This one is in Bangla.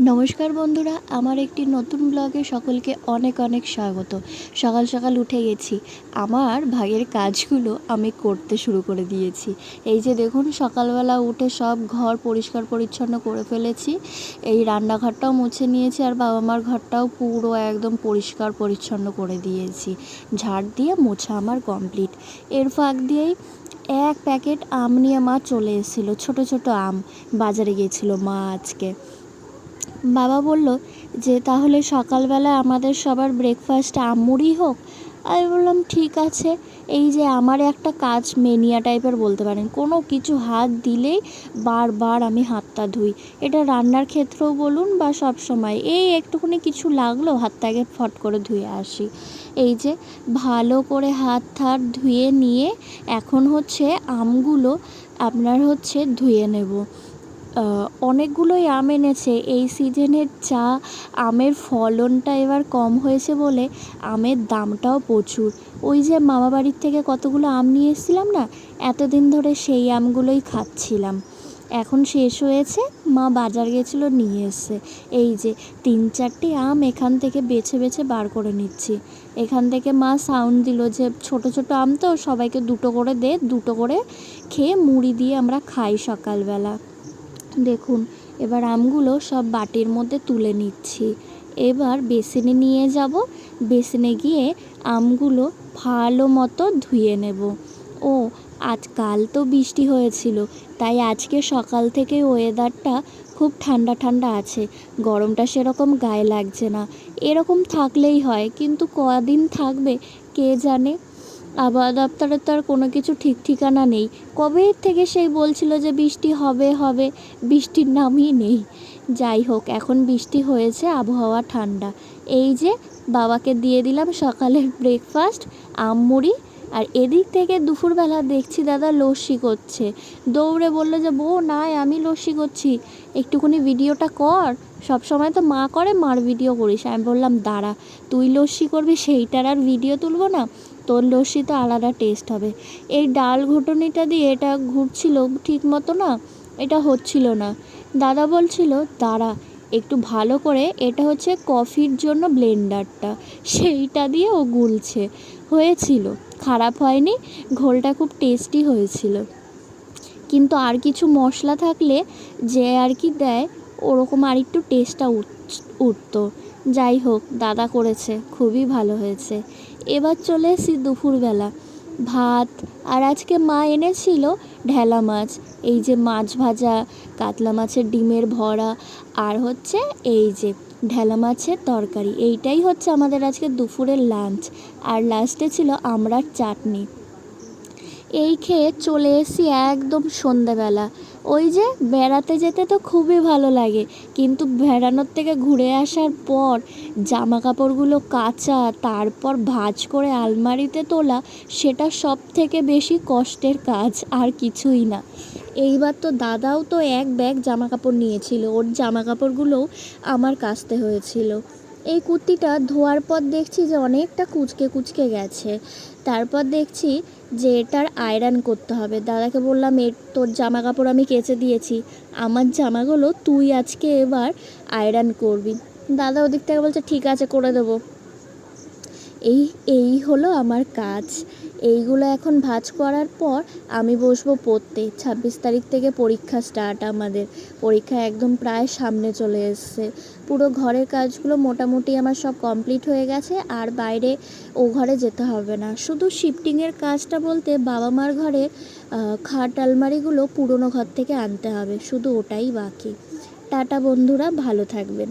নমস্কার বন্ধুরা, আমার একটি নতুন ব্লগে সকলকে অনেক অনেক স্বাগত। সকাল সকাল উঠে গেছি, আমার ভাগের কাজগুলো আমি করতে শুরু করে দিয়েছি। এই যে দেখুন, সকালবেলা উঠে সব ঘর পরিষ্কার পরিচ্ছন্ন করে ফেলেছি। এই রান্নাঘরটাও মুছে নিয়েছি, আর বাবা মার ঘরটাও পুরো একদম পরিষ্কার পরিচ্ছন্ন করে দিয়েছি। ঝাড় দিয়ে মোছা আমার কমপ্লিট। এর ফাঁক দিয়েই এক প্যাকেট আম নিয়ে মা চলে এসেছিলো, ছোট ছোট আম। বাজারে গিয়েছিল মা আজকে। বাবা বলল যে তাহলে সকালবেলা আমাদের সবার ব্রেকফাস্ট আম মুড়ি হোক। আমি বললাম ঠিক আছে। এই যে আমার একটা কাজ মেনিয়া টাইপের বলতে পারেন, কোনো কিছু হাত দিলেই বারবার আমি হাতটা ধুই। এটা রান্নার ক্ষেত্রেও বলুন বা সব সময়, এই একটুখানি কিছু লাগলো হাতটাকে ফট করে ধুয়ে আসি। এই যে ভালো করে হাত ধুয়ে নিয়ে এখন হচ্ছে আমগুলো আপনার হচ্ছে ধুয়ে নেব। অনেকগুলোই আম এনেছে এই সিজনের। আমের ফলনটা এবার কম হয়েছে বলে আমের দামটাও প্রচুর। ওই যে মামা বাড়ির থেকে কতগুলো আম নিয়ে এসেছিলাম না, এতদিন ধরে সেই আমগুলোই খাচ্ছিলাম। এখন শেষ হয়েছে, মা বাজার গেছিলো নিয়ে এসছে। এই যে 3-4টি আম এখান থেকে বেছে বেছে বার করে নিচ্ছি। এখান থেকে মা সাউন্ড দিল যে ছোট ছোট আম তো সবাইকে দুটো করে দে, দুটো করে খেয়ে মুড়ি দিয়ে আমরা খাই সকালবেলা। দেখুন, এবার আমগুলো সব বাটির মধ্যে তুলে নিচ্ছি। এবার বেসিনে নিয়ে যাব, বেসিনে গিয়ে আমগুলো ভালো মতো ধুয়ে নেব। ও কাল তো বৃষ্টি হয়েছিল, তাই আজকে সকাল থেকে ওয়েদারটা খুব ঠান্ডা ঠান্ডা আছে, গরমটা সেরকম গায়ে লাগছে না। এরকম থাকলেই হয়, কিন্তু কদিন থাকবে কে জানে। আবহাওয়া দপ্তরের তো আর কোনো কিছু ঠিক ঠিকানা নেই। কবে থেকে সেই বলছিল যে বৃষ্টি হবে হবে, বৃষ্টির নামই নেই। যাই হোক, এখন বৃষ্টি হয়েছে, আবহাওয়া ঠান্ডা। এই যে বাবাকে দিয়ে দিলাম সকালের ব্রেকফাস্ট, আম মুড়ি। আর এদিক থেকে দুপুরবেলা দেখছি দাদা লস্যি করছে। দৌড়ে বললো যে বউ নাই, আমি লস্যি করছি, একটুখানি ভিডিওটা কর। সব সময় তো মা করে, মার ভিডিও করিস। আমি বললাম দাঁড়া, তুই লস্যি করবি সেইটার আর ভিডিও তুলবো না, তোর লস্যি তো আলাদা টেস্ট হবে। এই ডাল ঘুটনিটা দিয়ে এটা ঘুরছিল ঠিক মতো না, এটা হচ্ছিল না। দাদা বলছিল দাঁড়া একটু ভালো করে, এটা হচ্ছে কফির জন্য ব্লেন্ডারটা, সেইটা দিয়ে ও গুলছে। হয়েছিল, খারাপ হয়নি, ঘোলটা খুব টেস্টি হয়েছিল। কিন্তু আর কিছু মশলা থাকলে যে আর কি দেয়, ওরকম আর একটু টেস্টটা উঠতো। যাই হোক, দাদা করেছে, খুবই ভালো হয়েছে। এবার চলে এসেছি দুপুরবেলা। ভাত, আর আজকে মা এনেছিল ঢেলা মাছ। এই যে মাছ ভাজা, কাতলা মাছের ডিমের ভরা, আর হচ্ছে এই যে ঢেলা মাছের তরকারি। এইটাই হচ্ছে আমাদের আজকে দুপুরের লাঞ্চ। আর লাস্টে ছিল আমড়ার চাটনি। এই খেয়ে চলে এসেছি একদম সন্ধেবেলা। ওই যে বেড়াতে যেতে তো খুবই ভালো লাগে, কিন্তু বেড়ানোর থেকে ঘুরে আসার পর জামা কাপড়গুলো কাচা, তারপর ভাঁজ করে আলমারিতে তোলা, সেটা সব থেকে বেশি কষ্টের কাজ, আর কিছুই না। এইবার তো দাদাও তো এক ব্যাগ জামা কাপড় নিয়েছিল, ওর জামা কাপড়গুলোও আমার কাচতে হয়েছিল। এই কুর্তিটা ধোয়ার পর দেখছি যে অনেকটা কুঁচকে কুঁচকে গেছে। তারপর দেখছি যে এটার আয়রন করতে হবে। দাদাকে বললাম তোর জামা কাপড় আমি কেচে দিয়েছি, আমার জামাগুলো তুই আজকে এবার আয়রন করবি। দাদা ওদিক থেকে বলছে ঠিক আছে, করে দেবো। এই এই হলো আমার কাজ। এইগুলো এখন ভাঁজ করার পর আমি বসবো পড়তে। 26 তারিখ থেকে পরীক্ষা স্টার্ট আমাদের। পরীক্ষা একদম প্রায় সামনে চলে এসছে। পুরো ঘরের কাজগুলো মোটামুটি আমার সব কমপ্লিট হয়ে গেছে, আর বাইরে ও ঘরে যেতে হবে না। শুধু শিফটিংয়ের কাজটা বলতে বাবা মার ঘরে খাট আলমারিগুলো পুরনো ঘর থেকে আনতে হবে, শুধু ওটাই বাকি। টাটা বন্ধুরা, ভালো থাকবেন।